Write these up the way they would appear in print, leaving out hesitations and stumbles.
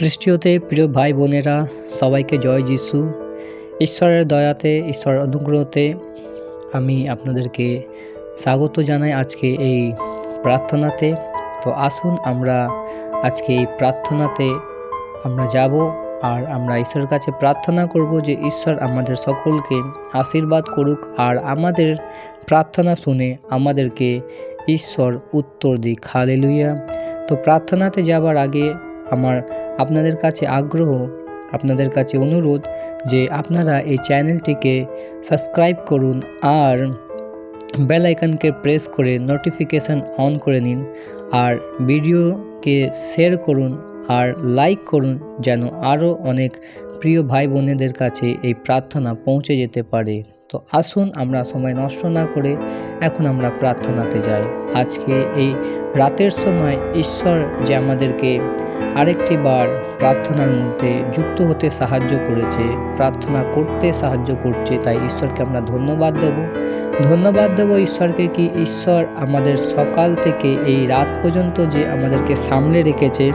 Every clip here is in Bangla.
খ্রিস্টীয়তে প্রিয় ভাই বোনেরা, সবাইকে জয় যিশু। ঈশ্বরের দয়াতে, ঈশ্বরের অনুগ্রহতে আমি আপনাদেরকে স্বাগত জানাই আজকে এই প্রার্থনাতে। তো আসুন আমরা আজকে এই প্রার্থনাতে আমরা যাব আর আমরা ঈশ্বরের কাছে প্রার্থনা করব যে ঈশ্বর আমাদের সকলকে আশীর্বাদ করুক আর আমাদের প্রার্থনা শুনে আমাদেরকে ঈশ্বর উত্তর দিক। হালেলুয়া। তো প্রার্থনাতে যাবার আগে আমার আপনাদের কাছে আগ্রহ, আপনাদের কাছে অনুরোধ যে আপনারা এই চ্যানেলটিকে সাবস্ক্রাইব করুন আর বেল আইকনকে প্রেস করে নোটিফিকেশান অন করে নিন আর ভিডিওকে শেয়ার করুন আর লাইক করুন, যেন আরও অনেক প্রিয় ভাই বোনেদের কাছে এই প্রার্থনা পৌঁছে যেতে পারে। তো আসুন আমরা সময় নষ্ট না করে এখন আমরা প্রার্থনাতে যাই। আজকে এই রাতের সময় ঈশ্বর যে আমাদেরকে আরেকটি বার প্রার্থনার মধ্যে যুক্ত হতে সাহায্য করেছে, প্রার্থনা করতে সাহায্য করছে, তাই ঈশ্বরকে আমরা ধন্যবাদ দেব ঈশ্বরকে। কি ঈশ্বর আমাদের সকাল থেকে এই রাত পর্যন্ত যে আমাদেরকে সামলে রেখেছে,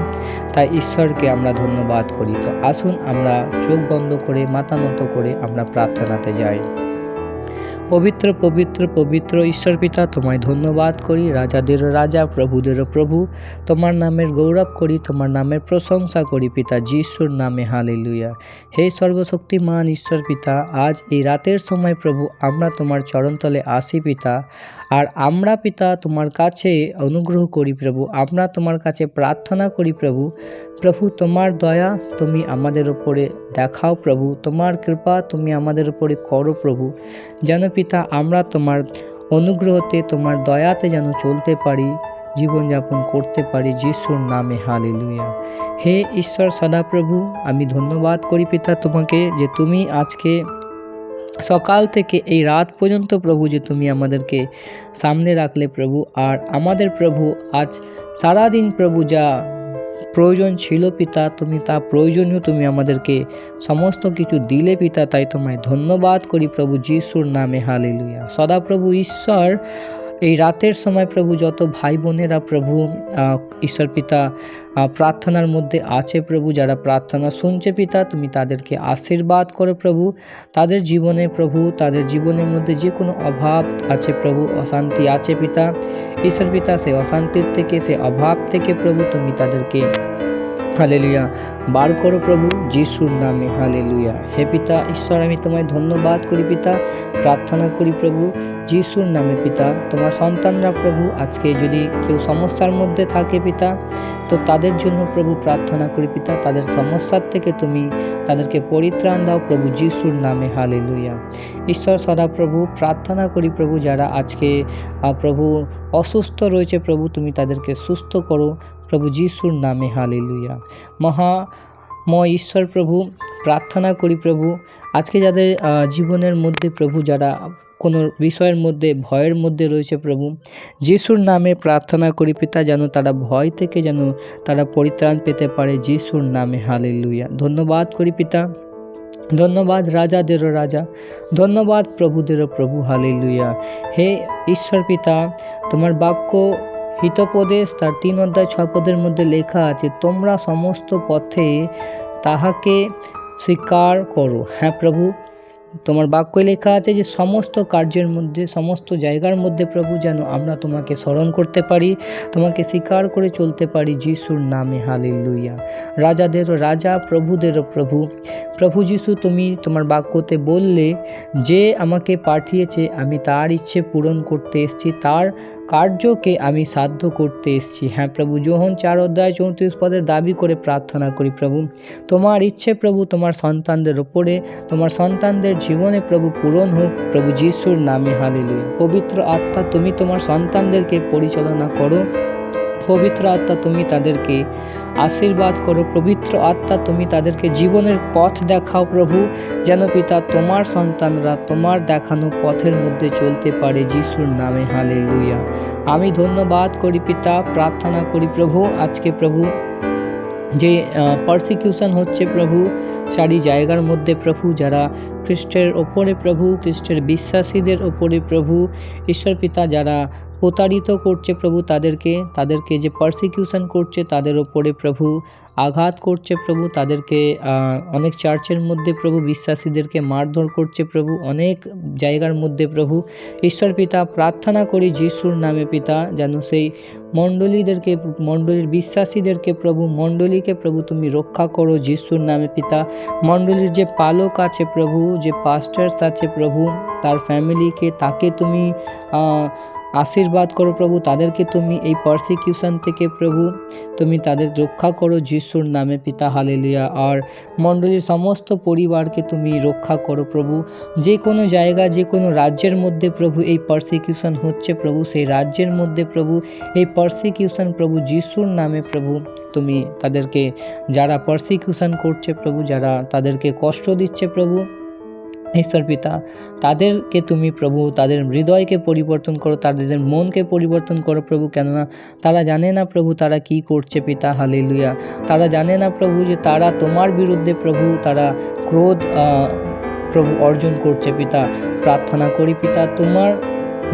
তাই ঈশ্বরকে আমরা ধন্যবাদ করি। তো আসুন আমরা চোখ বন্ধ করে মাথা নত করে আমরা প্রার্থনাতে যাই। পবিত্র পবিত্র পবিত্র ঈশ্বর পিতা, তোমায় ধন্যবাদ করি, রাজাদের রাজা প্রভুদের প্রভু। তোমার নামের গৌরব করি, তোমার নামের প্রশংসা করি পিতা যিশুর নামে। হালেলুয়া। হে সর্বশক্তিমান ঈশ্বর পিতা, আজ এই রাতের সময় প্রভু আমরা তোমার চরণতলে আসি পিতা, আর আমরা পিতা তোমার কাছে অনুগ্রহ করি প্রভু, আমরা তোমার কাছে প্রার্থনা করি প্রভু। তোমার দয়া তুমি আমাদের উপরে দেখাও প্রভু, তোমার কৃপা তুমি আমাদের উপরে করো প্রভু, যেন পিতা আমরা তোমার অনুগ্রহতে, তোমার দয়াতে যেন চলতে পারি, জীবনযাপন করতে পারি যিশুর নামে। হালেলুয়া। হে ঈশ্বর সদাপ্রভু, আমি ধন্যবাদ করি পিতা তোমাকে যে তুমি আজকে সকাল থেকে এই রাত পর্যন্ত প্রভু যে তুমি আমাদেরকে সামনে রাখলে প্রভু, আর আমাদের প্রভু আজ সারাদিন প্রভু যা প্রয়োজন ছিল পিতা, তুমি তা প্রয়োজনীয় তুমি আমাদেরকে সমস্ত কিছু দিলে পিতা, তাই তোমায় ধন্যবাদ করি প্রভু যিশুর নামে। হালেলুয়া। সদাপ্রভু ঈশ্বর, এই রাতের সময় প্রভু যত ভাই বোনেরা প্রভু ঈশ্বর পিতা প্রার্থনার মধ্যে আছে প্রভু, যারা প্রার্থনা শুনছে পিতা, তুমি তাদেরকে আশীর্বাদ করো প্রভু। তাদের জীবনে প্রভু, তাদের জীবনের মধ্যে যে কোনো অভাব আছে প্রভু, অশান্তি আছে পিতা ঈশ্বর পিতা, সেই অশান্তির থেকে, সেই অভাব থেকে প্রভু তুমি তাদেরকে হালেলুয়া বার করো প্রভু যিশুর নামে। হালেলুয়া। হে পিতা ঈশ্বর, আমি তোমায় ধন্যবাদ করি পিতা, প্রার্থনা করি প্রভু যিশুর নামে পিতা। তোমার সন্তানরা প্রভু আজকে যদি কেউ সমস্যার মধ্যে থাকে পিতা, তো তাদের জন্য প্রভু প্রার্থনা করি পিতা, তাদের সমস্যার থেকে তুমি তাদেরকে পরিত্রাণ দাও প্রভু যিশুর নামে। হালেলুয়া। ঈশ্বর সদাপ্রভু, প্রার্থনা করি প্রভু যারা আজকে প্রভু অসুস্থ রয়েছে প্রভু, তুমি তাদেরকে সুস্থ করো প্রভু যিশুর নামে। হালেলুয়া। মহাময় ঈশ্বর প্রভু, প্রার্থনা করি প্রভু আজকে যাদের জীবনের মধ্যে প্রভু যারা কোনো বিষয়ের মধ্যে ভয়ের মধ্যে রয়েছে প্রভু যিশুর নামে প্রার্থনা করি পিতা, যেন তারা ভয় থেকে যেন তারা পরিত্রাণ পেতে পারে যিশুর নামে। হালেলুয়া। ধন্যবাদ করি পিতা, ধন্যবাদ রাজাদেরও রাজা, ধন্যবাদ প্রভুদেরও প্রভু। হালেলুয়া। হে ঈশ্বর পিতা, তোমার বাক্য হিতোপদেশ তার 3 অধ্যায় 6 পদের মধ্যে লেখা আছে, তোমরা সমস্ত পথে তাহাকে স্বীকার করো। হ্যাঁ প্রভু, তোমার বাক্যে লেখা আছে যে সমস্ত কার্যের মধ্যে, সমস্ত জায়গার মধ্যে প্রভু যেন আমরা তোমাকে স্মরণ করতে পারি, তোমাকে স্বীকার করে চলতে পারি যিশুর নামে। হালেলুয়া। রাজাদেরও রাজা, প্রভুদেরও প্রভু। প্রভু যিশু, তুমি তোমার বাক্যতে বললে যে আমাকে পাঠিয়েছে আমি তার ইচ্ছে পূরণ করতে এসেছি, তার কার্যকে আমি সাধ্য করতে এসেছি। হ্যাঁ প্রভু, যোহন 4 অধ্যায় 34 পদের দাবি করে প্রার্থনা করি প্রভু, তোমার ইচ্ছে প্রভু তোমার সন্তানদের ওপরে, তোমার সন্তানদের জীবনে প্রভু পূরণ হোক প্রভু যিশুর নামে। হালেলুয়া। পবিত্র আত্মা, তুমি তোমার সন্তানদেরকে পরিচালনা করো, পবিত্র আত্মা তুমি তাদেরকে আশীর্বাদ করো, পবিত্র আত্মা তুমি তাদেরকে জীবনের পথ দেখাও প্রভু, যেন পিতা তোমার সন্তানরা তোমার দেখানো পথের মধ্যে চলতে পারে যিশুর নামে। হালেলুয়া। আমি ধন্যবাদ করি পিতা, প্রার্থনা করি প্রভু আজকে প্রভু যে পারসিকিউশন হচ্ছে প্রভু সারি জায়গার মধ্যে প্রভু, যারা খ্রিস্টের ওপরে প্রভু, খ্রিস্টের বিশ্বাসীদের ওপরে প্রভু, ঈশ্বর পিতা যারা প্রতারিত করছে প্রভু, তাদেরকে যে পারসিকিউশন করছে তাদের ওপরে প্রভু আঘাত করছে প্রভু, তাদেরকে অনেক চার্চের মধ্যে প্রভু বিশ্বাসীদেরকে মারধর করছে প্রভু, অনেক জায়গার মধ্যে প্রভু ঈশ্বর পিতা প্রার্থনা করি যিশুর নামে পিতা, যেন সেই মণ্ডলীর বিশ্বাসীদেরকে প্রভু, মণ্ডলীকে প্রভু তুমি রক্ষা করো যিশুর নামে পিতা। মণ্ডলীর যে পালক আছে প্রভু, যে পাস্টার্স আছে প্রভু, তার ফ্যামিলিকে, তাকে তুমি আশীর্বাদ করো প্রভু, তাদেরকে তুমি এই পারসিকিউশন থেকে প্রভু তুমি তাদের রক্ষা করো যিশুর নামে পিতা, হালেলুয়া। আর মণ্ডলীর সমস্ত পরিবারকে তুমি রক্ষা করো প্রভু, যে কোনো জায়গা, যে কোনো রাজ্যের মধ্যে প্রভু এই পারসিকিউশন হচ্ছে প্রভু, সেই রাজ্যের মধ্যে প্রভু এই পারসিকিউশন প্রভু যিশুর নামে প্রভু তুমি তাদেরকে, যারা পারসিকিউশন করছে প্রভু, যারা তাদেরকে কষ্ট দিচ্ছে প্রভু ঈশ্বর পিতা, তাদেরকে তুমি প্রভু তাদের হৃদয়কে পরিবর্তন করো, তাদের মনকে পরিবর্তন করো প্রভু, কেননা তারা জানে না প্রভু তারা কি করছে পিতা, হালেলুয়া। তারা জানে না প্রভু যে তারা তোমার বিরুদ্ধে প্রভু তারা ক্রোধ প্রভু অর্জন করছে পিতা। প্রার্থনা করি পিতা তোমার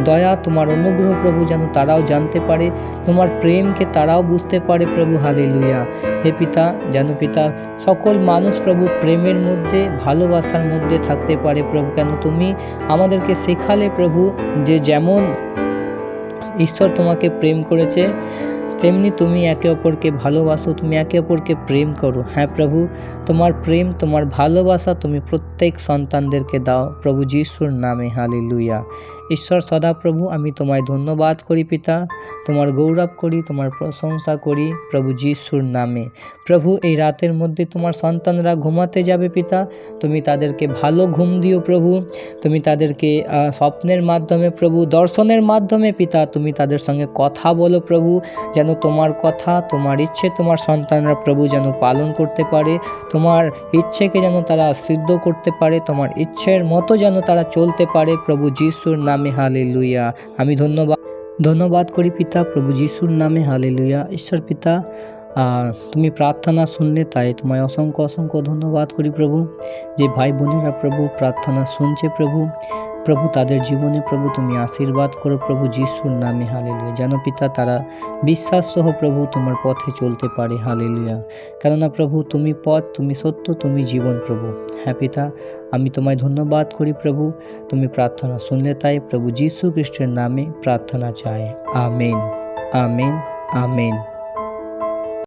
দয়া, তোমার অনুগ্রহ প্রভু যেন তারাও জানতে পারে, তোমার প্রেমকে তারাও বুঝতে পারে প্রভু, হালেলুয়া। হে পিতা, যেন পিতা সকল মানুষ প্রভু প্রেমের মধ্যে, ভালোবাসার মধ্যে থাকতে পারে প্রভু, কেন তুমি আমাদেরকে শেখালে প্রভু যে যেমন ঈশ্বর তোমাকে প্রেম করেছে তেমনি তুমি একে অপরকে ভালোবাসো, তুমি একে অপরকে প্রেম করো। হ্যাঁ প্রভু, তোমার প্রেম, তোমার ভালোবাসা তুমি প্রত্যেক সন্তানদেরকে দাও প্রভু যিশুর নামে, হালেলুয়া। ঈশ্বর সদা প্রভু আমি তোমায় ধন্যবাদ করি পিতা, তোমার গৌরব করি, তোমার প্রশংসা করি প্রভু যিশুর নামে। প্রভু এই রাতের মধ্যে তোমার সন্তানরা ঘুমাতে যাবে পিতা, তুমি তাদেরকে ভালো ঘুম দিও প্রভু, তুমি তাদেরকে স্বপ্নের মাধ্যমে প্রভু, দর্শনের মাধ্যমে পিতা তুমি তাদের সঙ্গে কথা বলো প্রভু, যেন তোমার কথা, তোমার ইচ্ছে তোমার সন্তানরা প্রভু যেন পালন করতে পারে, তোমার ইচ্ছেকে যেন তারা সিদ্ধ করতে পারে, তোমার ইচ্ছের মতো যেন তারা চলতে পারে প্রভু যিশুর নামে, হালেলুয়া। আমি ধন্যবাদ করি পিতা প্রভু যিশুর নামে, হালেলুয়া। ঈশ্বর পিতা তুমি প্রার্থনা শুনলে তাই তোমায় অসংখ্য অসংখ্য ধন্যবাদ করি প্রভু, যে ভাই বোনেরা প্রভু প্রার্থনা শুনছে প্রভু তাদের জীবনে প্রভু তুমি আশীর্বাদ করো প্রভু যিশুর নামে, হালেলুয়া। যেন পিতা তারা বিশ্বাস সহ প্রভু তোমার পথে চলতে পারে, হালেলুয়া। কেননা প্রভু তুমি পথ, তুমি সত্য, তুমি জীবন প্রভু। হ্যাঁ পিতা, আমি তোমায় ধন্যবাদ করি প্রভু, তুমি প্রার্থনা শুনলে তাই প্রভু যিশু খ্রিস্টের নামে প্রার্থনা চাই। Amen, amen, amen.